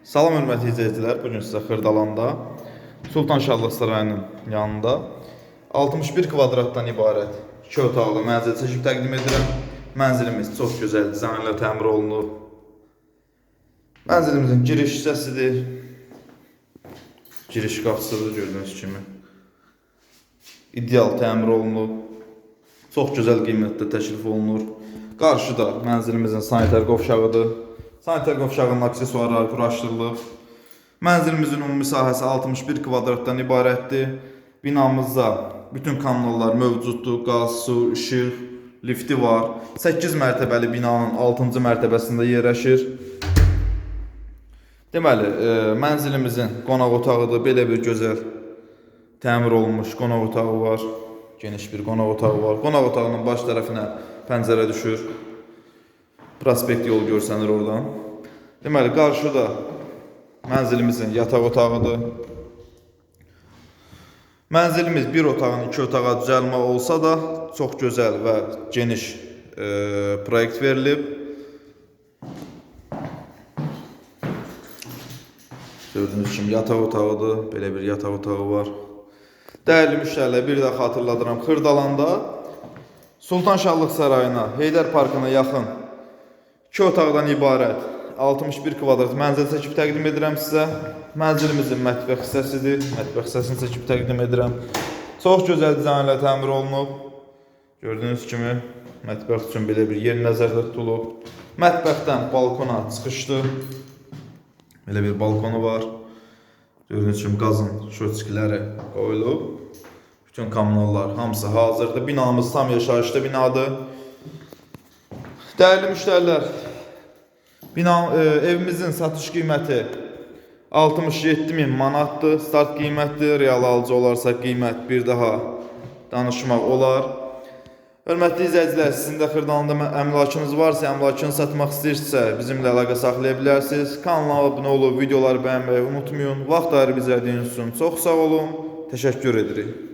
Salam hörmətli izləyicilər, bugün sizə Xırdalanda, Sultan Şallaq sarayının yanında 61 kvadratdan ibarət 2 otaqlı mənzil çəkib təqdim edirəm. Mənzilimiz çox gözəl dizaynla təmir olunub. Mənzilimizin giriş hissəsidir. Giriş qapısıdır gördüyünüz kimi. İdeal təmir olunub. Çox gözəl qiymətdə təklif olunur. Qarşıda mənzilimizin sanitar qovşağıdır. Sanitar qovşağının aksesuarları quraşdırılıb. Mənzilimizin ümumi sahəsi 61 kvadratdan ibarətdir. Binamızda bütün kanallar mövcuddur. Qaz, su, işıq, lifti var. 8 mərtəbəli binanın 6-cı mərtəbəsində yerləşir. Deməli, mənzilimizin qonaq otağıdır. Belə bir gözəl təmir olunmuş qonaq otağı var. Geniş bir qonaq otağı var. Qonaq otağının baş tərəfinə pəncərə düşür. Prospekt yolu görsənir oradan. Deməli, qarşıda mənzilimizin yataq otağıdır. Mənzilimiz bir otağın 2 otağa düzəlmə olsa da çox gözəl və geniş proyekt verilib. Gördüyünüz kimi yataq otağıdır. Belə bir yataq otağı var. Dəyərli müştərilər, bir də xatırladıram. Xırdalanda Sultan Şallaq sarayına, Heydər parkına yaxın 2 otaqdan ibarət 61 kvadrat mənzil çəkib təqdim edirəm sizə. Mənzilimizin mətbəx hissəsidir. Mətbəx hissəsini çəkib təqdim edirəm. Çox gözəl dizaynla təmir olunub. Gördüyünüz kimi mətbəx üçün belə bir yer nəzərdə tutulub. Mətbəxdən balkona çıxışdır. Belə bir balkonu var. Gördüyünüz kimi qazın şöçkiləri qoyulub. Bütün kommunallar hamısı hazırdır. Binamız tam yaşayışlı binadır. Dəyərli müştərilər, evimizin satış qiyməti 67.000 manatdır. Start qiymətdir. Real alıcı olarsa qiymət bir daha danışmaq olar. Hörmətli izləyicilər, sizin də Xırdalanda əmlakınız varsa, əmlakını satmaq istəyirsə, bizimlə əlaqə saxlaya bilərsiniz. Kanala abunə olub, videoları bəyənməyi unutmayın. Vaxt ayırıb izlədiyiniz üçün çox sağ olun. Təşəkkür edirik.